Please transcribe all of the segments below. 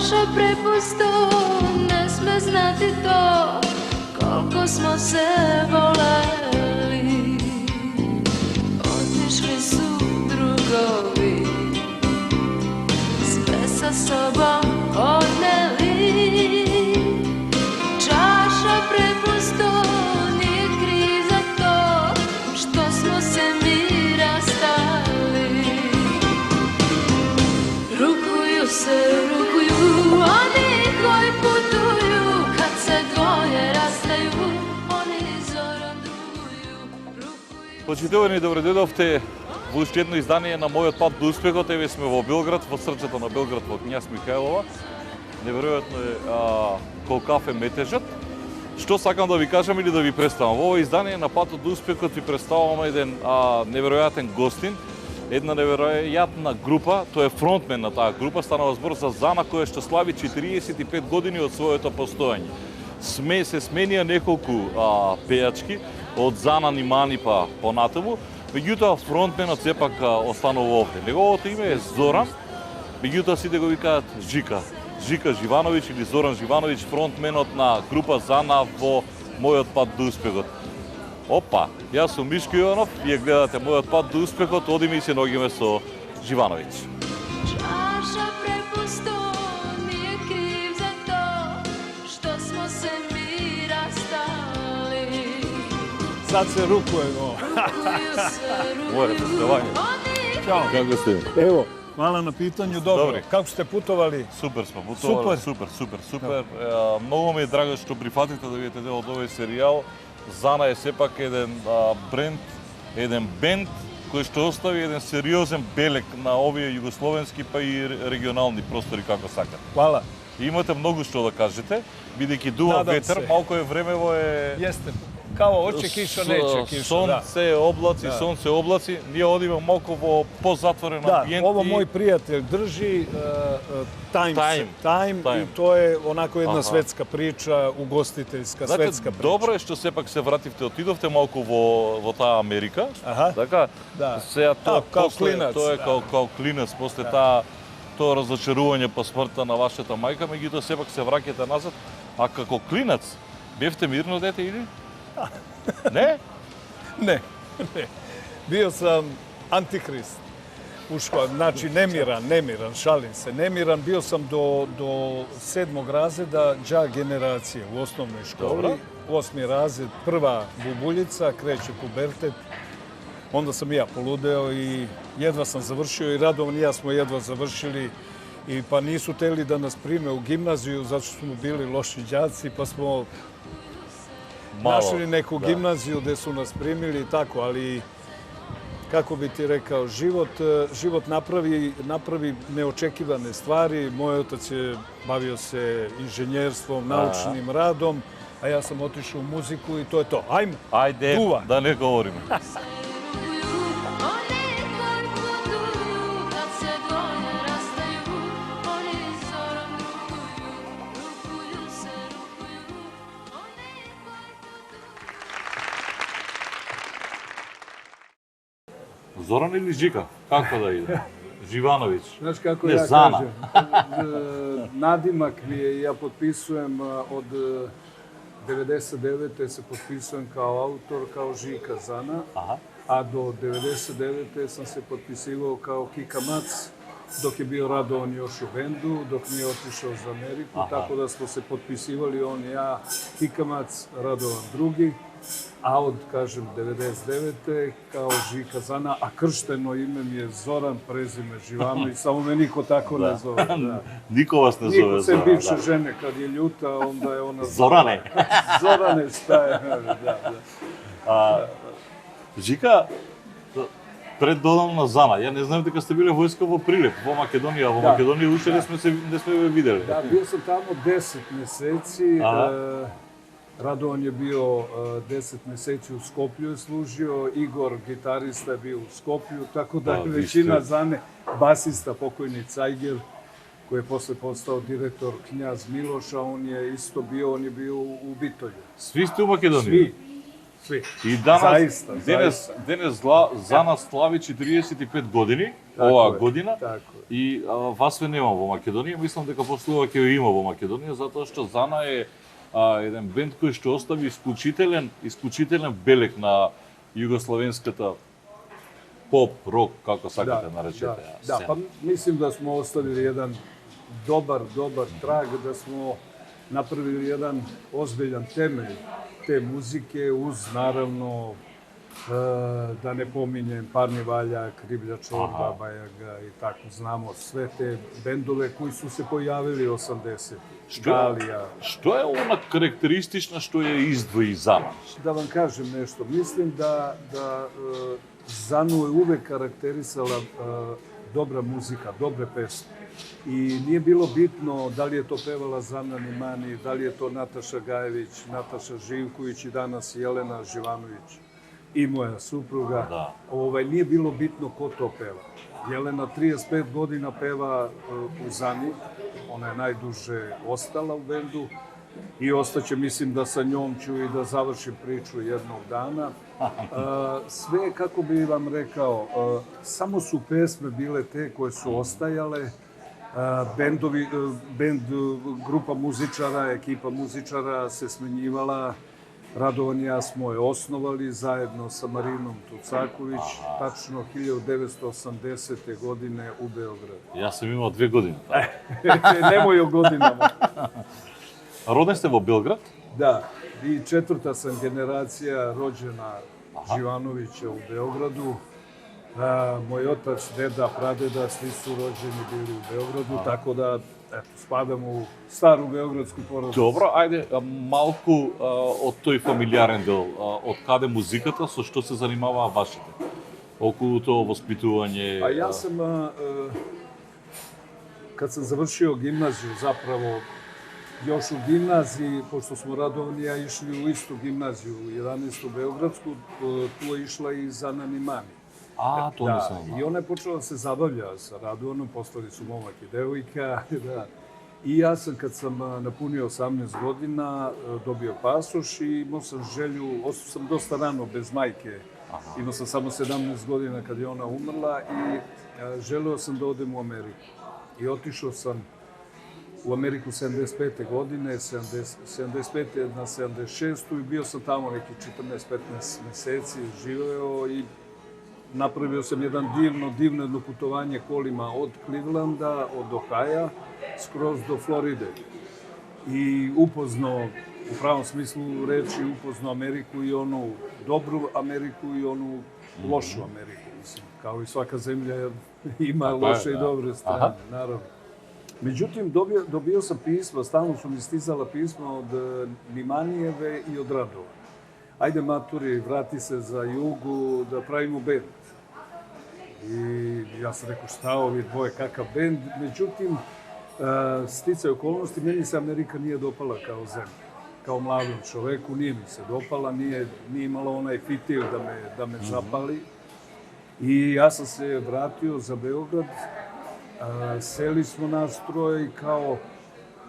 Čaša prepusto, ne sme znati to, koliko smo se voleli. Otišli su drugovi, sve sa sobom odneli. Čaša prepusto, nije kriv za to, što smo se mi rastali. Rukuju se, rukuju oni koji putuju, kad se dvoje rastaju, oni zorom druguju. Почитувани, добредојдовте во уште едно издание на мојот пат до успехот. Еве сме во Белград, во срцето на Белград, во Књаз Михајлова. Неверојатно е колкав е метежот. Што сакам да ви кажам или да ви представам? Во ова издание на патот до успехот ви представуваме еден неверојатен гостин, една неверојатна група. Тој е фронтмен на таа група. Станава збор за Зана, која што слави 45 години од своето постојање. Се сменија неколку пејачки, од Зана Нимани па понатаму, меѓутоа фронтменот сепак останува овде. Неговото име е Зоран, меѓутоа сите го викаат Жика. Жика Живановиќ или Зоран Живановиќ, фронтменот на група Зана во мојот пат до успехот. Опа, јас сум Мишко Јованов, вие гледате мојот пат до успехот, одиме и се наоѓаме со Живановиќ. Čaša prepusto, nije kriv za to, što smo se mi rastali. Sad se rukujemo. Моје представање. Ćao. Како сте? Evo, hvala na pitanju. Dobro. Dobri. Kako ste putovali? Супер сме путували, супер. Многу ми е драго што прифатите да бидете дел од овој серијал. Зана е сепак еден бренд, еден бенд кој што остави еден сериозен белег на овие југословенски па и регионални простори како сакат. Hvala. Имате многу што да кажете, бидејќи дува Надам ветер, се. малку е времево е Jeste. Kao oče kiša, neće kiša. сонце, облаци, Да. сонце, облаци. Ние одиме малку во позатворен Da, амбиент. ovo и- moj prijatelj drži Time Time. i to je onako jedna Aha. svetska priča, ugostiteljska, Знаете, svetska priča. добро е што сепак се вративте, отидовте малку во таа Америка. Аха. Така, Да. сега тоа Као после, клинац, тоа е да. као клинец, после тоа разочарување по смртта на вашата мајка, меѓутоа сепак се враќате назад. А како клинац, бевте мирно дете или? Не? Ne, ne. Bio sam antihrist u školi, znači nemiran, šalim se. Nemiran, bio sam do 7. razreda đak generacije u osnovnoj školi. Dobro. 8. razred, prva bubuljica, kreće pubertet. Onda sam i ja poludeo i jedva sam završio i Radovan i ja smo jedva završili. I pa nisu teli da nas prime u gimnaziju zato što smo bili loši đaci, pa smo našli neku gimnaziju gde su nas primili i tako, ali kako bi ti rekao, život napravi neočekivane stvari. Moj otac je bavio se inženjerstvom, naučnim radom, a ja sam otišao u muziku i to je to. Ajmo, Ајде, duva. да не говориме. Oni koji putuju, kad se dvoje rastaju, oni zorom druguju, rukuju se, rukuju. Oni koji putuju. Зоран или Жика? Како да иде? Живановиć. Znaš kako Ne, ja Zana. kažem? Nadimak mi je, ja potpisujem od 99. se potpisujem kao autor, kao Žika Zana, Aha. a do 99. sam se potpisivao kao Kika Mac, dok je bio Radovan još u bendu, dok nije otišao za Ameriku, tako da smo se potpisivali on i ja, Kika Mac, Radovan drugi, a od, kažem, 99. kao Žika Zana, a kršteno ime mi je Zoran, prezime Živanović, samo me niko tako ne zove. Da. Нико вас не Niko зове se Зоран. bivše žene, kad je ljuta, onda je ona... Зоране. Zorane, šta je? Da. Жика, пред додам на Зана, ја не знам дека сте биле војска во Прилеп, во Македонија. Во Македонија уште не сме ве видели. Da, bio sam tamo 10 meseci. Aha. Radovan je bio 10 meseci u Skoplju je služio, Igor, gitarista, je bio u Skoplju, tako da je većina Zane, basista, pokojni Cajger, koji je posle postao direktor Knjaz Miloša, on je isto bio, on je bio u Bitolju. Svi ste u Македонија? Svi. svi. И данас, Заиста, денес за нас слави 45 години, оваа година. Така е. И вас ве нема во Македонија, мислам дека после ова ќе ја има во Македонија, затоа што Зана е еден бенд кој што остави исклучителен белег на југословенската поп, рок, како сакате наречете. Да, па мислим да смо оставили еден добар траг, да смо направили еден озбилjan темелj te muzike uz naravno da ne pominjem Parni Valjak, Riblja Čorba, Bajaga i tako znamo sve te bendove koji su se pojavili 80. Galija. Што е она карактеристично што ја издвои Зана? Da vam kažem nešto, mislim da Zanu je uvek karakterisala dobra muzika, dobre pesme. I nije bilo bitno da li je to pevala Zana Nimani, da li je to Nataša Gajević, Nataša Živković i danas Jelena Živanović i moja supruga. Da. Nije bilo bitno ko to peva. Jelena 35 godina peva u Zani, ona je najduže ostala u bendu i ostaće, mislim da sa njom ću i da završim priču jednog dana. Sve, kako bi vam rekao, samo su pesme bile te koje su ostajale. Grupa muzičara, ekipa muzičara se smenjivala. Radovan i ja smo je osnovali zajedno sa Marinom Tucaković, tačno 1980. godine u Beogradu. Јас сум имал 2 години. Nemoj o godinama. Роден сте во Белград? Da, i četvrta sam generacija rođena Živanovića u Beogradu. Moj otac, deda, pradeda, svi su rođeni bili u Beogradu, tako da spadamo u staru beogradsku porodicu. Добро, ајде малку од тој фамилиарен дел, од каде музиката, со што се занимаваа вашите? Околу тоа воспитување... A ja sam, kad sam završio gimnaziju, zapravo, još u gimnaziji, pošto smo Radovan i ja išli u istu gimnaziju, 11. Beogradsku, tu je išla i Zana Nimani. To nisam znao. I ona je počela da se zabavlja sa Radovanom, postali su momak i devojka. I ja sam, kad sam napunio 18 godina, dobio pasoš i imao sam želju, ostao sam dosta rano bez majke. Imao sam samo 17 godina kad je ona umrla i želeo sam da odem u Ameriku. I otišao sam u Ameriku 75. godine, 75. na 76. i bio sam tamo neki 14-15 meseci, živeo i napravio sam jedan divno putovanje kolima od Clevelanda, od Ohaja, skroz do Floride. I upoznao, u pravom smislu reči, upoznao Ameriku i onu dobru Ameriku i onu lošu Ameriku. Mislim, kao i svaka zemlja ima loše i dobre strane, naravno. Međutim, dobio sam pisma, stalno su mi stizala pisma od Nimanijeve i od Radova. Ajde, maturi, vrati se za jugu da pravimo bend. I ja sam rekao, šta ovi dvoje, kakav bend. Međutim, sticaj okolnosti, meni se Amerika nije dopala kao zemlja. Kao mladom čoveku nije mi se dopala, nije imala onaj fitil da me zapali. I ja sam se vratio za Beograd, seli smo nas troje i kao,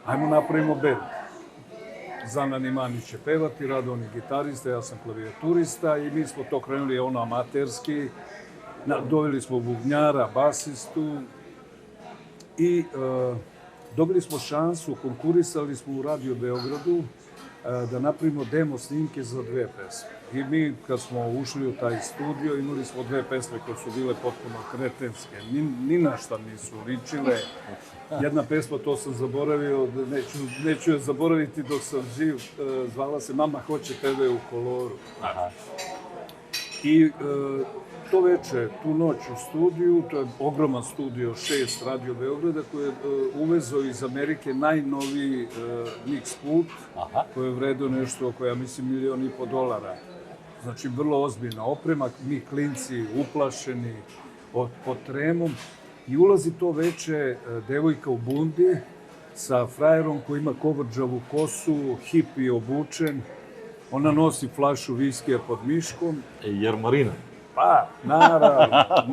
ajmo napravimo bend. Zana Nimani će pevati, Radovan je gitarista, ja sam klavijaturista i mi smo to krenuli amaterski. Doveli smo bubnjara, basistu i dobili smo šansu, konkurisali smo u Radio Beogradu da napravimo demo snimke za 2 pesme. I mi, kad smo ušli u taj studio, imali smo 2 pesme koje su bile potpuno kretenske, ni na šta nisu ličile. Jedna pesma, to sam zaboravio, neću je zaboraviti dok sam živ, zvala se Mama hoće tebe u koloru. I to veče, tu noć u studiju, to je ogroman studio 6 Radio Beograda koji je uvezao iz Amerike najnoviji mix pult koji je vredio nešto oko, ja mislim, $1,500. Znači, vrlo ozbiljna oprema, mi klinci uplašeni pod tremom. I ulazi to veče devojka u bundi sa frajerom koji ima kovrđavu kosu, hipi obučen. Ona nosi flašu viskija pod miškom. Jer Marina? Pa,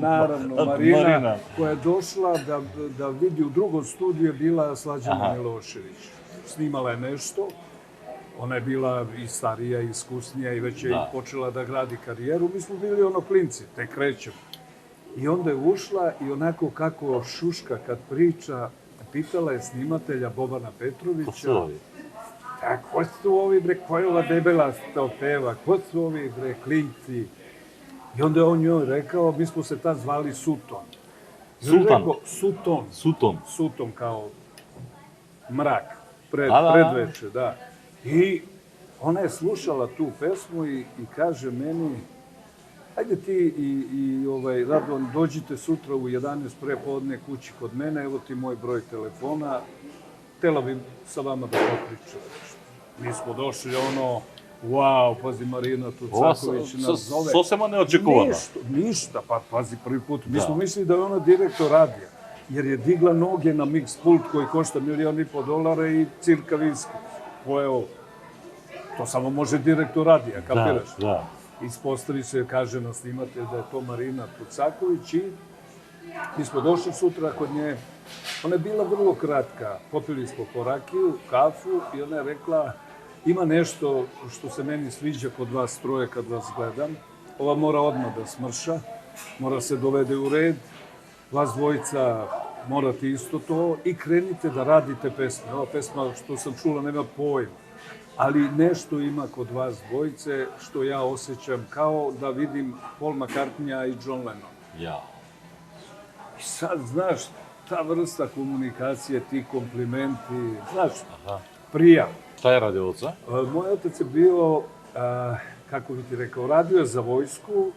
naravno, Marina koja je došla da vidi u drugom studiju je bila Slađana Milošević. Snimala je nešto. Ona je bila i starija, i iskusnija i već je i počela da gradi karijeru. Mi smo bili ono klinci, tek krećemo. I onda je ušla i onako kako šuška kad priča, pitala je snimatelja Bobana Petrovića. Ko su ovi? Ko su ovi, bre, koja je ova debela to peva, ko su ovi, bre, klinci? I onda je on njoj rekao, mi smo se tad zvali Suton. Sultan? Suton. Suton. Suton kao mrak, predveče, da. I ona je slušala tu pesmu i kaže meni, ajde ti i Radovan, dođite sutra u 11 prepodne kući kod mene, evo ti moj broj telefona, htjela bi sa vama da popričam. Mi smo došli wow, pazi, Marina Tucaković nas zove. Sosema neočekovano. Ništa, pa pazi, prvi put. Mi smo mislili da je ona direktor radija, jer je digla noge na mix pult koji košta $1.500 i cirka viski. Pojeo, to samo može direktor radija, kapiraš? Da. Ispostavi se, kaže na snimatelj da je to Marina Tucaković i mi smo došli sutra kod nje. Ona je bila vrlo kratka. Popili smo po rakiju, kafu i ona je rekla ima nešto što se meni sviđa kod vas troje kad vas gledam. Ova mora odmah da smrša, mora se dovede u red. Vas dvojica morate isto to i krenite da radite pesme. Ova pesma što sam čula nema pojma. Ali nešto ima kod vas dvojice što ja osjećam kao da vidim Paul McCartneya i John Lennon. Ja. I sad, znaš, ta vrsta komunikacije, ti komplimenti, znaš, prija. Šta je radio oca? Moj otac je bio, kako bi ti rekao, radio je za vojsku,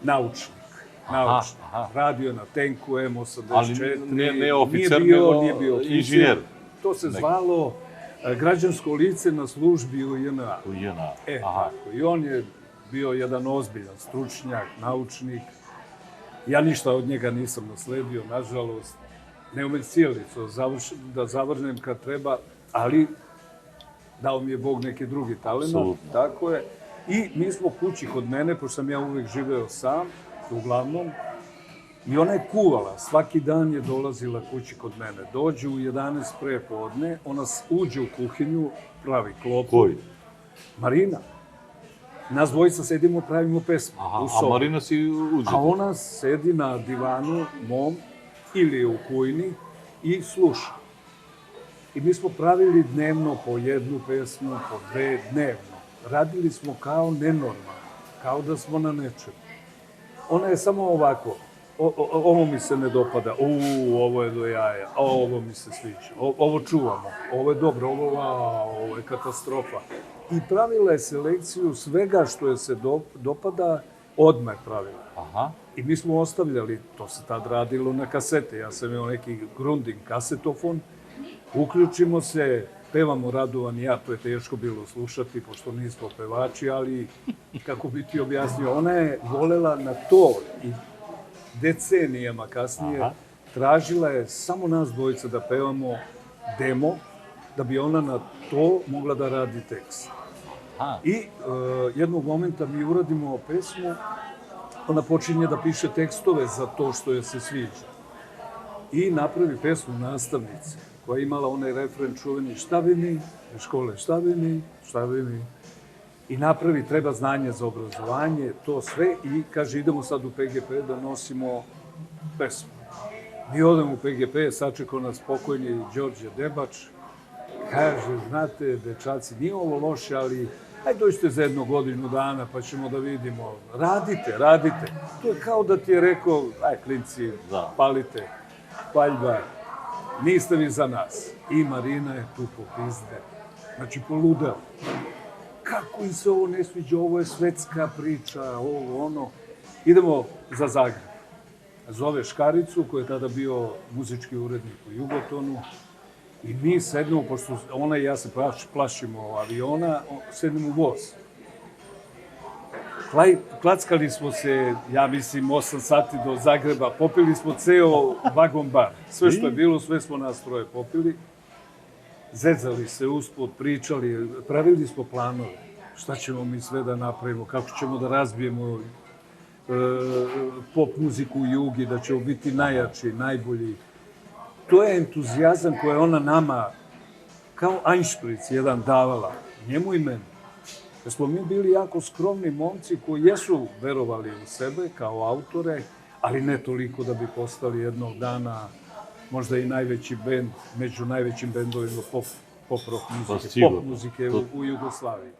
naučnik. Radio je na tenku M84. Ali ne oficer, nego inženjer. To se zvalo građansko lice na službi u JNA. U JNA. Tako. I on je bio jedan ozbiljan stručnjak, naučnik. Ja ništa od njega nisam nasledio, nažalost. Ne umem sjelicu da zavrnem kad treba, ali dao mi je Bog neki drugi talent. Tako je. I mi smo kući kod mene, pošto sam ja uvijek živeo sam, uglavnom, i ona je kuvala, svaki dan je dolazila kući kod mene. Dođe u 11 prepodne, ona uđe u kuhinju, pravi klopu. Koji? Marina. Nas dvojica sedimo, pravimo pesmu u sobi. A Marina si uđe? A ona sedi na divanu mom ili u kujni i sluša. I mi smo pravili dnevno po jednu pesmu, po dve dnevno. Radili smo kao nenormalno, kao da smo na nečemu. Ona je samo ovako. Ovo mi se ne dopada, ovo je do jaja, ovo mi se sviđa, ovo čuvamo, ovo je dobro, ovo je katastrofa. I pravila je selekciju svega što je se dopada, odmah je pravila. I mi smo ostavljali, to se tad radilo na kasete, ja sam imao neki Grundig kasetofon, uključimo se, pevamo Radovan i ja, to je teško bilo slušati, pošto nismo pevači, ali kako bi ti objasnio, ona je volela na to i decenijama kasnije tražila je samo nas dvojica da pevamo demo, da bi ona na to mogla da radi tekst. I jednog momenta mi uradimo pesmu, ona počinje da piše tekstove za to što je se sviđa. I napravi pesmu nastavnice, koja je imala onaj refren čuveni šta bi mi, škole šta bi mi, šta bi mi. I napravi, treba znanje za obrazovanje, to sve i kaže idemo sad u PGP da nosimo pesmu. Mi odemo u PGP, sačekao nas pokojni Đorđe Debač, kaže, znate, dečaci, nije ovo loše, ali ajde dođite za 1 godinu dana pa ćemo da vidimo. Radite. To je kao da ti je rekao, aj klinci, palite, paljba, niste vi za nas. I Marina je tu popizde. Znači, poludeo. Kako im se ovo ne sviđa, ovo je svetska priča, ovo, ono. Idemo za Zagreb. Zove Škaricu, koji je tada bio muzički urednik u Jugotonu. I mi sednemo, pošto ona i ja se plašimo aviona, sednemo u voz. Klackali smo se, ja mislim, 8 sati do Zagreba, popili smo ceo vagon bar. Sve što je bilo, sve smo nas troje popili. Zezali se uspod, pričali, pravili smo planove. Šta ćemo mi sve da napravimo, kako ćemo da razbijemo pop muziku u Jugi, da ćemo biti najjači, najbolji. To je entuzijazam koji je ona nama kao Einšpric, jedan davala, njemu i meni. Jer smo mi bili jako skromni momci koji jesu verovali u sebe kao autore, ali ne toliko da bi postali jednog dana možda i najveći bend, među najvećim bendovima pop rock muzike, pop muzike u Jugoslaviji.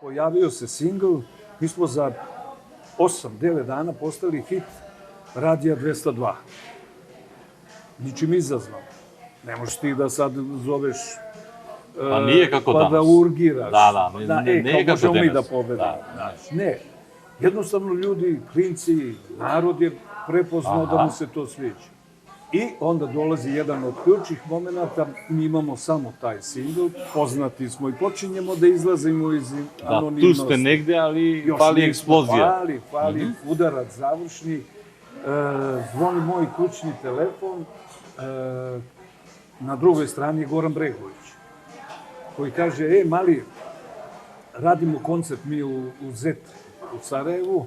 Pojavio se singl, mi smo za 8-9 dana postali hit Radija 202. Ničim izazvan. Ne možeš ti da sad zoveš Pa nije kako pa danas. da urgiraš. Nije kako možemo mi da danas. pobedimo. Ne. Jednostavno ljudi, klinci, narod je prepoznao da mu se to sviđa. I onda dolazi jedan od ključnih momenta, mi imamo samo taj singl, poznati smo i počinjemo da izlazimo iz anonimnosti. Tu ste negde, ali fali eksplozija. Fali udarac završni. Zvoni moj kućni telefon, na drugoj strani je Goran Bregović, koji kaže, mali, radimo koncert mi u Zet u Sarajevu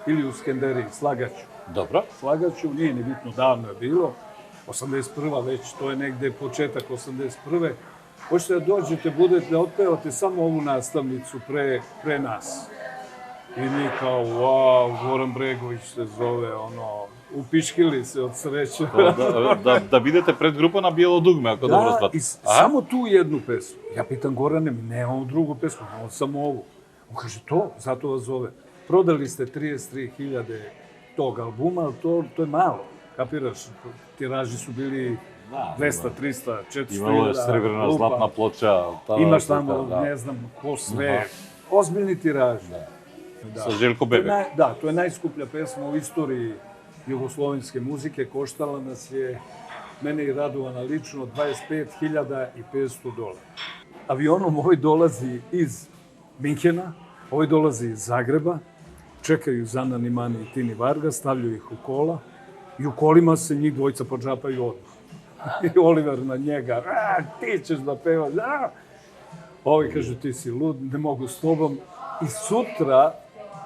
ili u Skenderiji, slagaću. Dobro. Slagaću, nije ni bitno, davno je bilo. 81. već, to je negde početak 81. Hoćete da dođete, budete da otpevate samo ovu nastavnicu pre nas. I mi kao, wow, Goran Bregović se zove, upiškili se od sreće. Da vidite pred grupa na Bijelo dugme, ako dobro shvatim. I samo tu jednu pesmu. Ja pitam Gorane, mi nemamo drugu pesmu, imamo samo ovu. On kaže, zato vas zove. Prodali ste 33.000 tog albuma, ali to je malo. Kapiraš, tiraži su bili 200, 300, 400. Imalo je srebrna, zlatna ploča. Imaš tamo, ne znam, ko sve. Ozbiljni tiraži. Sa Željko Bebek. Da, to je najskuplja pesma u istoriji jugoslovenske muzike. Koštala nas je, mene i Radovana lično, $25.500. Avionom ovaj dolazi iz Minhena, ovaj dolazi iz Zagreba, čekaju Zana Nimani i Tini Varga, stavljaju ih u kola i u kolima se njih dvojica podžapaju odmah. I Oliver na njega, ti ćeš da pevaš, Ovi kaže, ti si lud, ne mogu s tobom. I sutra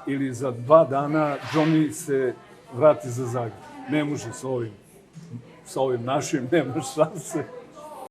ili za 2 dana Johnny se vrati za Zagreb. Ne može sa ovim našim, nema šanse.